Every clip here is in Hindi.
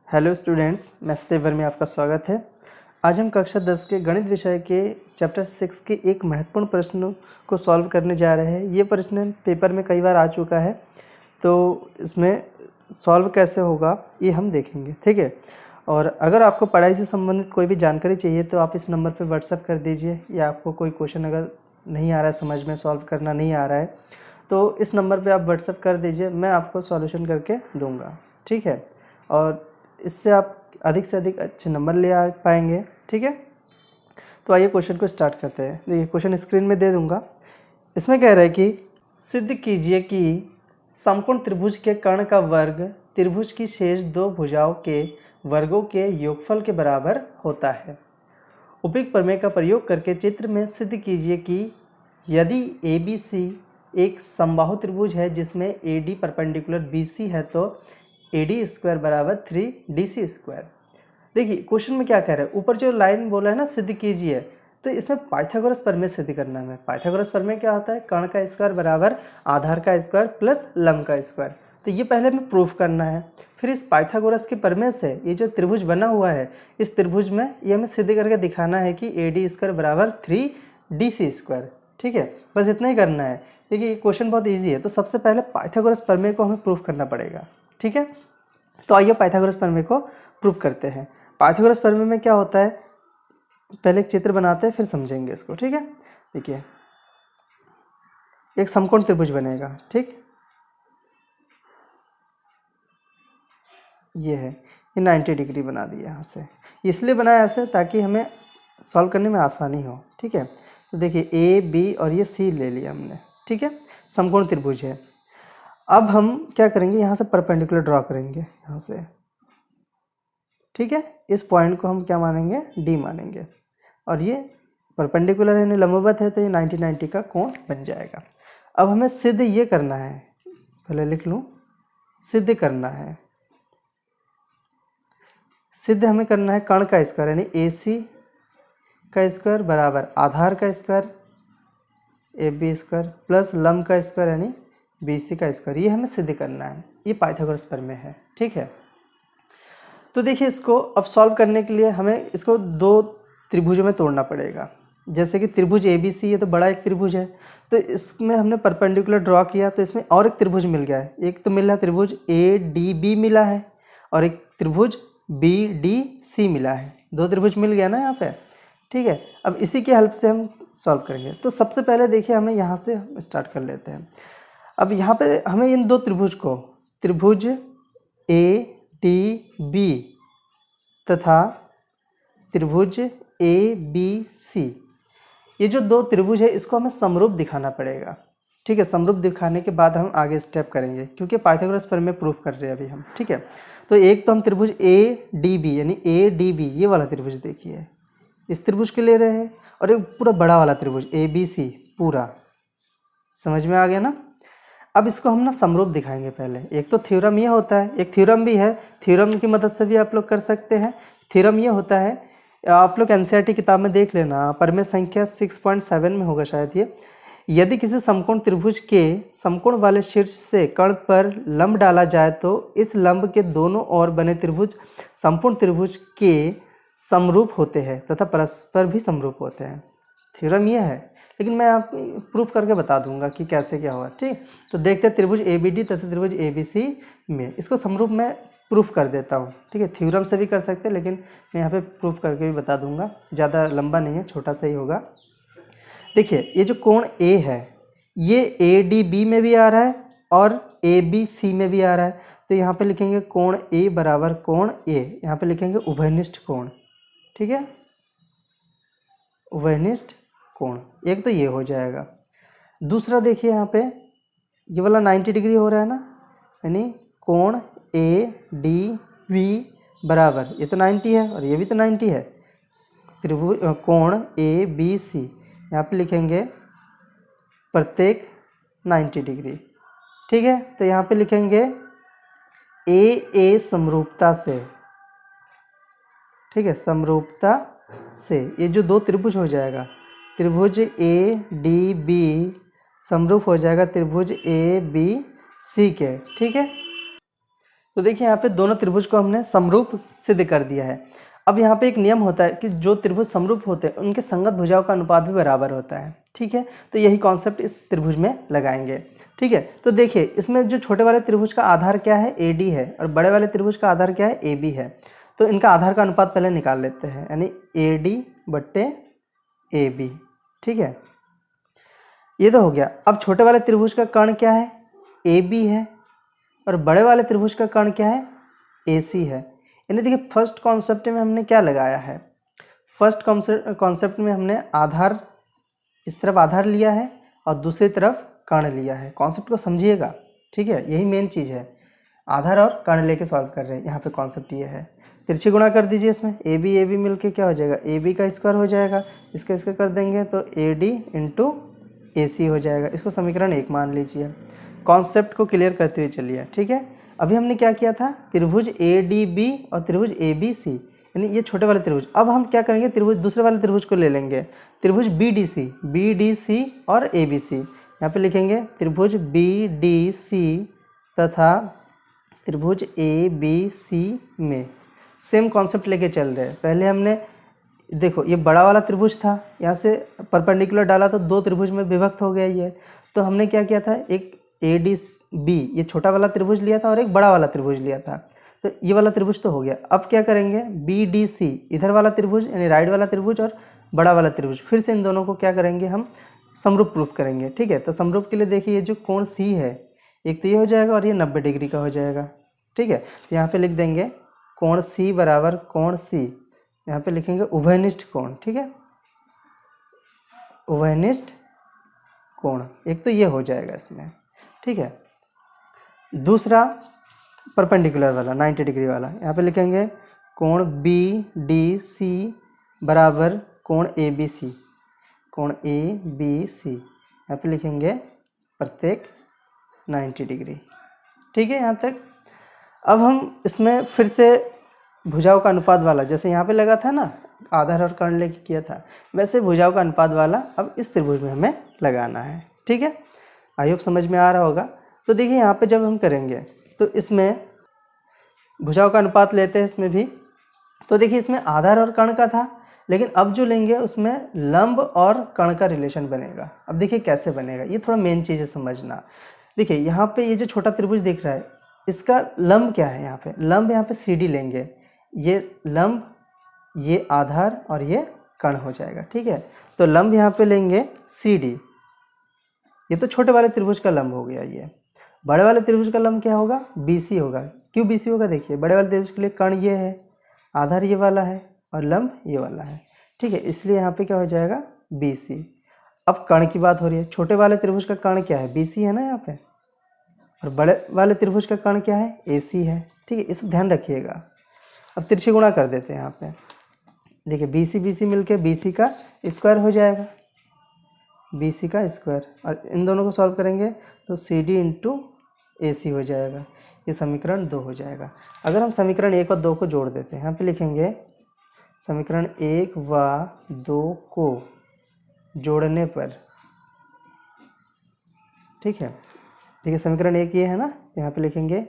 हेलो स्टूडेंट्स, मैथ्स में आपका स्वागत है। आज हम कक्षा 10 के गणित विषय के चैप्टर 6 के एक महत्वपूर्ण प्रश्न को सॉल्व करने जा रहे हैं। ये प्रश्न पेपर में कई बार आ चुका है, तो इसमें सॉल्व कैसे होगा ये हम देखेंगे, ठीक है। और अगर आपको पढ़ाई से संबंधित कोई भी जानकारी चाहिए तो आप इस नंबर पर व्हाट्सएप कर दीजिए, या आपको कोई क्वेश्चन अगर नहीं आ रहा है समझ में, सॉल्व करना नहीं आ रहा है, तो इस नंबर पे आप व्हाट्सएप कर दीजिए, मैं आपको सॉल्यूशन करके दूंगा, ठीक है। और इससे आप अधिक से अधिक अच्छे नंबर ले आ पाएंगे, ठीक है। तो आइए क्वेश्चन को स्टार्ट करते हैं। देखिए, क्वेश्चन स्क्रीन में दे दूंगा। इसमें कह रहा है कि सिद्ध कीजिए कि समकोण त्रिभुज के कर्ण का वर्ग त्रिभुज की शेष दो भुजाओं के वर्गों के योगफल के बराबर होता है। उपयुक्त प्रमेय का प्रयोग करके चित्र में सिद्ध कीजिए कि यदि ABC एक समबाहु त्रिभुज है जिसमें AD परपेंडिकुलर BC है तो AD स्क्वायर बराबर 3DC स्क्वायर। देखिए क्वेश्चन में क्या कह रहा है, ऊपर जो लाइन बोला है ना सिद्ध कीजिए, तो इसमें पाइथागोरस प्रमेय सिद्ध करना है। पाइथागोरस प्रमेय क्या होता है? कर्ण का स्क्वायर बराबर आधार का स्क्वायर प्लस लंब का स्क्वायर। तो ये पहले हमें प्रूफ करना है, फिर इस पाइथागोरस के प्रमेय से ये जो त्रिभुज बना हुआ है, इस त्रिभुज में ये हमें सिद्ध करके दिखाना है कि AD स्क्वायर बराबर 3DC स्क्वायर, ठीक है। बस इतना ही करना है। देखिए ये क्वेश्चन बहुत ईजी है, तो सबसे पहले पाइथागोरस प्रमेय को हमें प्रूफ करना पड़ेगा, ठीक है। तो आइए पाइथागोरस प्रमेय को प्रूफ करते हैं। पाइथागोरस प्रमेय में क्या होता है, पहले एक चित्र बनाते हैं फिर समझेंगे इसको, ठीक है। देखिए एक समकोण त्रिभुज बनेगा, ठीक। ये है, ये 90 डिग्री बना दिया यहाँ से। इसलिए बनाया ऐसे ताकि हमें सॉल्व करने में आसानी हो, ठीक है। तो देखिए A B और ये C ले लिया हमने, ठीक है। समकोण त्रिभुज है। अब हम क्या करेंगे, यहाँ से परपेंडिकुलर ड्रॉ करेंगे यहाँ से, ठीक है। इस पॉइंट को हम क्या मानेंगे, D मानेंगे, और ये परपेंडिकुलर है, लंबवत है, तो ये 90 का कोण बन जाएगा। अब हमें सिद्ध ये करना है, पहले लिख लूँ, सिद्ध करना है। सिद्ध हमें करना है कर्ण का स्क्वायर यानी AC का स्क्वायर बराबर आधार का स्क्वायर AB स्क्वायर प्लस लंब का स्क्वायर यानी BC का स्क्वायर। ये हमें सिद्ध करना है। ये पाइथागोरस प्रमेय है, ठीक है। तो देखिए इसको अब सॉल्व करने के लिए हमें इसको दो त्रिभुजों में तोड़ना पड़ेगा। जैसे कि त्रिभुज ABC, ये तो बड़ा एक त्रिभुज है, तो इसमें हमने परपेंडिकुलर ड्रॉ किया तो इसमें और एक त्रिभुज मिल गया है। एक तो मिला त्रिभुज ADB मिला है, और एक त्रिभुज BDC मिला है। दो त्रिभुज मिल गया ना यहाँ पे, ठीक है। अब इसी की हेल्प से हम सॉल्व करेंगे। तो सबसे पहले देखिए हमें यहाँ से स्टार्ट कर लेते हैं। अब यहाँ पे हमें इन दो त्रिभुज को, त्रिभुज ADB तथा त्रिभुज ABC, ये जो दो त्रिभुज है इसको हमें समरूप दिखाना पड़ेगा, ठीक है। समरूप दिखाने के बाद हम आगे स्टेप करेंगे, क्योंकि पाइथागोरस प्रमेय प्रूफ कर रहे हैं अभी हम, ठीक है। तो एक तो हम त्रिभुज ADB यानी ADB ये वाला त्रिभुज देखिए, इस त्रिभुज के ले रहे हैं, और एक पूरा बड़ा वाला त्रिभुज ABC पूरा, समझ में आ गया ना। अब इसको हम ना समरूप दिखाएंगे। पहले एक तो थ्योरम ये होता है, एक थ्योरम भी है, थ्योरम की मदद से भी आप लोग कर सकते हैं। थ्योरम ये होता है, आप लोग NCERT किताब में देख लेना, प्रमेय संख्या 6.7 में होगा शायद ये। यदि किसी समकोण त्रिभुज के समकोण वाले शीर्ष से कर्ण पर लंब डाला जाए तो इस लंब के दोनों ओर बने त्रिभुज संपूर्ण त्रिभुज के समरूप होते हैं तथा परस्पर भी समरूप होते हैं। थ्योरम ये है, लेकिन मैं आप प्रूफ करके बता दूंगा कि कैसे क्या हुआ, ठीक। तो देखते हैं त्रिभुज ABD तथा त्रिभुज ABC में, इसको समरूप में प्रूफ कर देता हूँ, ठीक है। थ्योरम से भी कर सकते हैं, लेकिन मैं यहाँ पे प्रूफ करके भी बता दूंगा। ज़्यादा लंबा नहीं है, छोटा सा ही होगा। देखिए ये जो कोण A है ये ADB में भी आ रहा है और ABC में भी आ रहा है, तो यहाँ पे लिखेंगे कोण A बराबर कोण A, यहाँ पे लिखेंगे उभयनिष्ठ कोण, ठीक है। उभयनिष्ठ कोण एक तो ये हो जाएगा। दूसरा देखिए यहाँ पे ये वाला 90 डिग्री हो रहा है ना, यानी कोण ADB बराबर, ये तो 90 है और ये भी तो 90 है, त्रिभुज कोण ABC, यहाँ पे लिखेंगे प्रत्येक 90 डिग्री, ठीक है। तो यहाँ पे लिखेंगे AA समरूपता से, ठीक है, समरूपता से ये जो दो त्रिभुज हो जाएगा, त्रिभुज ADB समरूप हो जाएगा त्रिभुज ABC के, ठीक है। तो देखिए यहाँ पे दोनों त्रिभुज को हमने समरूप सिद्ध कर दिया है। अब यहाँ पे एक नियम होता है कि जो त्रिभुज समरूप होते हैं उनके संगत भुजाओं का अनुपात भी बराबर होता है। ठीक है, तो यही कॉन्सेप्ट इस त्रिभुज में लगाएंगे। ठीक है, तो देखिए इसमें जो छोटे वाले त्रिभुज का आधार क्या है, AD है, और बड़े वाले त्रिभुज का आधार क्या है, AB है। तो इनका आधार का अनुपात पहले निकाल लेते हैं, यानी AD/AB। ठीक है, ये तो हो गया। अब छोटे वाले त्रिभुज का कर्ण क्या है, AB है, और बड़े वाले त्रिभुज का कर्ण क्या है, AC है। यानी देखिए फर्स्ट कॉन्सेप्ट में हमने क्या लगाया है, फर्स्ट कॉन्सेप्ट में हमने आधार, इस तरफ आधार लिया है और दूसरी तरफ कर्ण लिया है। कॉन्सेप्ट को समझिएगा, ठीक है, यही मेन चीज़ है। आधार और कर्ण लेके सॉल्व कर रहे हैं, यहाँ पे कॉन्सेप्ट ये है। तिरछी गुणा कर दीजिए इसमें, AB मिलके क्या हो जाएगा, AB का स्क्वायर हो जाएगा, इसका कर देंगे तो AD इंटू AC हो जाएगा। इसको समीकरण 1 मान लीजिए। कॉन्सेप्ट को क्लियर करते हुए चलिए। ठीक है, अभी हमने क्या किया था, त्रिभुज ADB और त्रिभुज ABC, यानी ये छोटे वाले त्रिभुज। अब हम क्या करेंगे, त्रिभुज दूसरे वाले त्रिभुज को ले लेंगे, त्रिभुज BDC और ABC। यहाँ पे लिखेंगे त्रिभुज BDC तथा त्रिभुज ABC में सेम कॉन्सेप्ट लेके चल रहे हैं। पहले हमने देखो ये बड़ा वाला त्रिभुज था, यहाँ से परपेंडिकुलर डाला तो दो त्रिभुज में विभक्त हो गया ये। तो हमने क्या किया था, एक ADB ये छोटा वाला त्रिभुज लिया था और एक बड़ा वाला त्रिभुज लिया था। तो ये वाला त्रिभुज तो हो गया। अब क्या करेंगे, BDC इधर वाला त्रिभुज यानी राइट वाला त्रिभुज और बड़ा वाला त्रिभुज, फिर से इन दोनों को क्या करेंगे, हम समरूप प्रूफ करेंगे। ठीक है, तो समरूप के लिए देखिए ये जो कोण C है, एक तो ये हो जाएगा और ये 90 डिग्री का हो जाएगा। ठीक है, तो यहाँ पे लिख देंगे कोण C बराबर कोण C, यहाँ पे लिखेंगे उभयनिष्ठ कोण। ठीक है, उभयनिष्ठ कोण, एक तो ये हो जाएगा इसमें। ठीक है, दूसरा परपेंडिकुलर वाला 90 डिग्री वाला, यहाँ पे लिखेंगे कोण BDC बराबर कोण ABC, कोण ABC यहाँ पे लिखेंगे प्रत्येक 90 डिग्री। ठीक है, यहाँ तक। अब हम इसमें फिर से भुजाओं का अनुपात वाला, जैसे यहाँ पे लगा था ना आधार और कर्ण लेके किया था, वैसे भुजाओं का अनुपात वाला अब इस त्रिभुज में हमें लगाना है। ठीक है, आई होप समझ में आ रहा होगा। तो देखिए यहाँ पे जब हम करेंगे तो इसमें भुजाओं का अनुपात लेते हैं इसमें भी। तो देखिए इसमें आधार और कर्ण का था, लेकिन अब जो लेंगे उसमें लंब और कर्ण का रिलेशन बनेगा। अब देखिए कैसे बनेगा, ये थोड़ा मेन चीज़ है समझना। देखिए यहाँ पे ये जो छोटा त्रिभुज दिख रहा है, इसका लंब क्या है, यहाँ पे लंब, यहाँ पे CD लेंगे, ये लंब, ये आधार और ये कर्ण हो जाएगा। ठीक है, तो लंब यहाँ पे लेंगे CD, ये तो छोटे वाले त्रिभुज का लंब हो गया। ये बड़े वाले त्रिभुज का लंब क्या होगा, BC होगा। क्यों BC होगा, देखिए बड़े वाले त्रिभुज के लिए कर्ण ये है, आधार ये वाला है और लंब ये वाला है। ठीक है, इसलिए यहाँ पे क्या हो जाएगा, BC। अब कर्ण की बात हो रही है, छोटे वाले त्रिभुज का कर्ण क्या है, BC है ना यहाँ पे, और बड़े वाले त्रिभुज का कर्ण क्या है, AC है। ठीक है, इसको ध्यान रखिएगा। अब तिरछी गुणा कर देते हैं यहाँ पे, देखिए BC मिलके BC का स्क्वायर हो जाएगा, BC का स्क्वायर, और इन दोनों को सॉल्व करेंगे तो CD इंटू AC हो जाएगा। ये समीकरण 2 हो जाएगा। अगर हम समीकरण 1 और 2 को जोड़ देते हैं, यहाँ पे लिखेंगे समीकरण 1 व 2 को जोड़ने पर, ठीक है, देखिए समीकरण 1 ये है ना, यहाँ पे लिखेंगे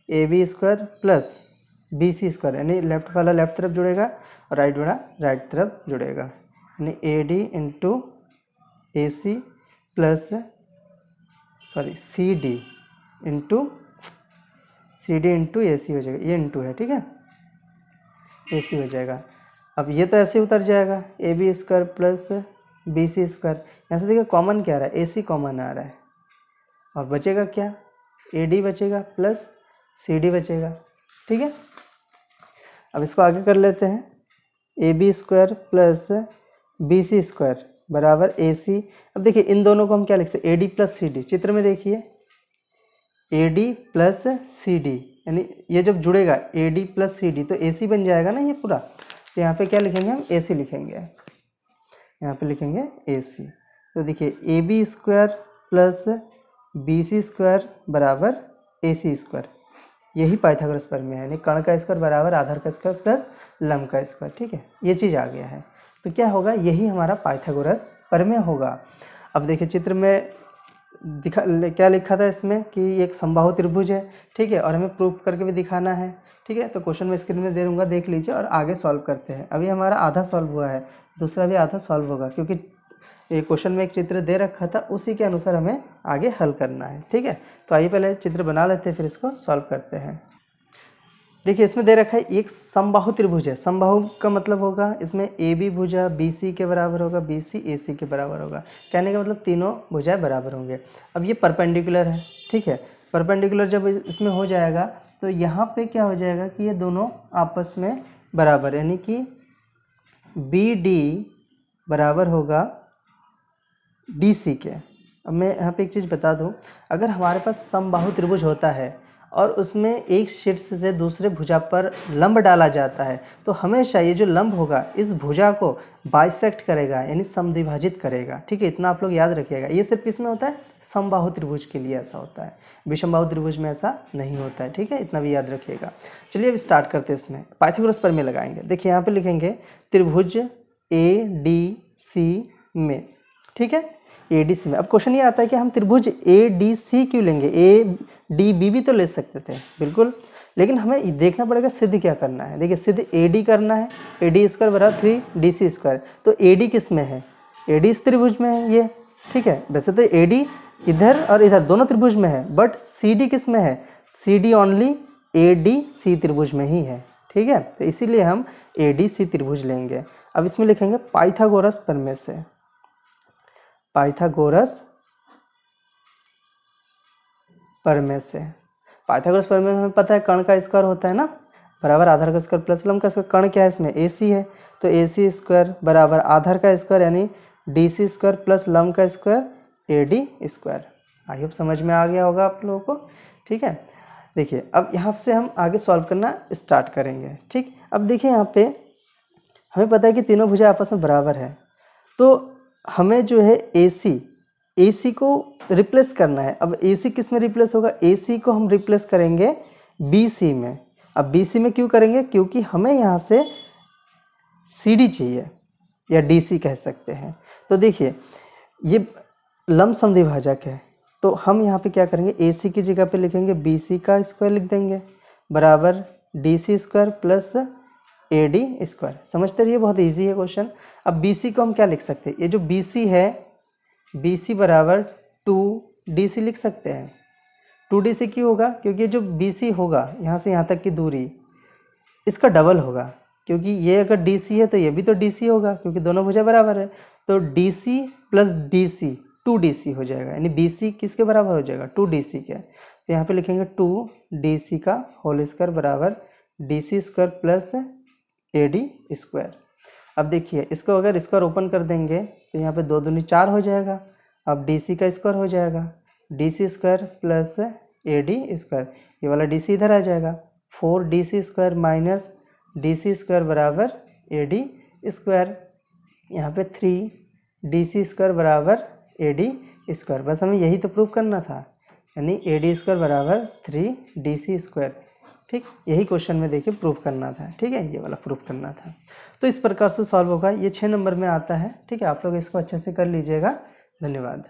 AB square plus BC square, यानी लेफ्ट वाला लेफ्ट तरफ जुड़ेगा और राइट वाला राइट तरफ जुड़ेगा, यानी AD into AC plus CD into AC हो जाएगा, ये इंटू है। ठीक है, AC हो जाएगा। अब ये तो ऐसे उतर जाएगा, AB square plus BC square, यहाँ से देखिए कॉमन क्या आ रहा है, AC कॉमन आ रहा है, और बचेगा क्या, AD बचेगा प्लस CD बचेगा। ठीक है, अब इसको आगे कर लेते हैं, AB square plus BC square बराबर AC। अब देखिए इन दोनों को हम क्या लिखते हैं, AD प्लस CD, चित्र में देखिए AD प्लस CD, यानी ये जब जुड़ेगा AD प्लस CD तो AC बन जाएगा ना ये पूरा। तो यहाँ पे क्या लिखेंगे हम, AC लिखेंगे, यहाँ पे लिखेंगे AC। तो देखिए AB square plus BC square बराबर AC स्क्वायर, यही पाइथागोरस प्रमेय है, यानी कर्ण का स्क्वायर बराबर आधार का स्क्वायर प्लस लंब का स्क्वायर। ठीक है, ये चीज़ आ गया है। तो क्या होगा, यही हमारा पाइथागोरस प्रमेय होगा। अब देखिए चित्र में क्या लिखा था इसमें कि एक समबाहु त्रिभुज है, ठीक है, और हमें प्रूफ करके भी दिखाना है, ठीक है। तो क्वेश्चन मैं स्क्रीन में दे दूँगा, देख लीजिए और आगे सॉल्व करते हैं। अभी हमारा आधा सॉल्व हुआ है, दूसरा भी आधा सॉल्व होगा, क्योंकि ये क्वेश्चन में एक चित्र दे रखा था, उसी के अनुसार हमें आगे हल करना है, ठीक है। तो आइए पहले चित्र बना लेते हैं, फिर इसको सॉल्व करते हैं। देखिए इसमें दे रखा है एक समबाहु त्रिभुज है। समबाहु का मतलब होगा इसमें ए बी भुजा बी सी के बराबर होगा, बी सी ए सी के बराबर होगा। कहने का मतलब तीनों भुजाएं बराबर होंगे। अब ये परपेंडिकुलर है, ठीक है। परपेंडिकुलर जब इसमें हो जाएगा तो यहाँ पे क्या हो जाएगा कि ये दोनों आपस में बराबर, यानी कि बी डी बराबर होगा डी सी के। अब मैं यहाँ पे एक चीज़ बता दूँ, अगर हमारे पास समबाहु त्रिभुज होता है और उसमें एक शीर्ष से दूसरे भुजा पर लंब डाला जाता है, तो हमेशा ये जो लंब होगा इस भुजा को बाइसेक्ट करेगा, यानी समद्विभाजित करेगा, ठीक है। इतना आप लोग याद रखिएगा। ये सिर्फ किस में होता है? समबाहु त्रिभुज के लिए ऐसा होता है, विषमबाहु त्रिभुज में ऐसा नहीं होता है, ठीक है। इतना भी याद रखिएगा। चलिए अब स्टार्ट करते हैं। इसमें पाइथागोरस प्रमेय लगाएंगे। देखिए यहाँ पर लिखेंगे त्रिभुज ए डी सी में, ठीक है, ए डी सी में। अब क्वेश्चन ये आता है कि हम त्रिभुज ए डी सी क्यों लेंगे? ए डी बी भी तो ले सकते थे, बिल्कुल, लेकिन हमें देखना पड़ेगा सिद्ध क्या करना है। देखिए सिद्ध ए डी करना है, ए डी स्क्वायर बराबर 3DC²। तो ए डी किस में है? ए डी इस त्रिभुज में है ये, ठीक है। वैसे तो ए डी इधर और इधर दोनों त्रिभुज में है, बट सी डी किस में है? C D only A D C त्रिभुज में ही है, ठीक है। तो इसीलिए हम ए डी सी त्रिभुज लेंगे। अब इसमें लिखेंगे पाइथागोरस प्रमेय से। पाइथागोरस प्रमेय से। पाइथागोरस प्रमेय में हमें पता है कर्ण का स्क्वायर होता है ना, बराबर आधार का स्क्वायर प्लस लंब का स्क्वायर। कर्ण क्या है इसमें? ए सी है, तो ए सी स्क्वायर बराबर आधार का स्क्वायर यानी डी सी स्क्वायर प्लस लंब का square A D square. I hope समझ में आ गया होगा आप लोगों को, ठीक है। देखिए अब यहाँ से हम आगे सॉल्व करना स्टार्ट करेंगे, ठीक। अब देखिए यहाँ पे हमें पता है कि तीनों भुजा आपस में बराबर है, तो हमें जो है ए सी को रिप्लेस करना है। अब ए सी किस में रिप्लेस होगा? ए सी को हम रिप्लेस करेंगे बी सी में। अब बी सी में क्यों करेंगे? क्योंकि हमें यहाँ से सी डी चाहिए, या डी सी कह सकते हैं। तो देखिए ये लंब समद्विभाजक है, तो हम यहाँ पे क्या करेंगे? ए सी की जगह पे लिखेंगे बी सी का स्क्वायर लिख देंगे, बराबर D C square plus A D square. समझते रहिए, बहुत इजी है क्वेश्चन। अब बी सी को हम क्या लिख सकते हैं? ये जो बी सी है, बी सी बराबर 2DC लिख सकते हैं। 2DC क्यों होगा? क्योंकि जो बी सी होगा यहाँ से यहाँ तक की दूरी, इसका डबल होगा, क्योंकि ये अगर DC है तो ये भी तो DC होगा, क्योंकि दोनों भुजा बराबर है। तो DC प्लस DC 2DC हो जाएगा, यानी BC किसके बराबर हो जाएगा? 2DC के। तो यहाँ पे लिखेंगे 2DC का होल स्क्वायर बराबर DC square plus AD square. अब देखिए इसको अगर स्क्वायर ओपन कर देंगे तो यहाँ पे 2 दूनी 4 हो जाएगा। अब DC का स्क्वायर हो जाएगा DC square plus AD square, ये वाला DC इधर आ जाएगा। 4DC square minus DC square बराबर AD स्क्वायर। यहाँ पे 3DC स्क्वायर बराबर AD स्क्वायर। बस हमें यही तो प्रूव करना था, यानी AD स्क्वायर बराबर 3DC स्क्वायर, ठीक। यही क्वेश्चन में देखिए प्रूफ करना था, ठीक है, ये वाला प्रूफ करना था। तो इस प्रकार से सॉल्व होगा। ये 6 नंबर में आता है, ठीक है। आप लोग इसको अच्छे से कर लीजिएगा। धन्यवाद।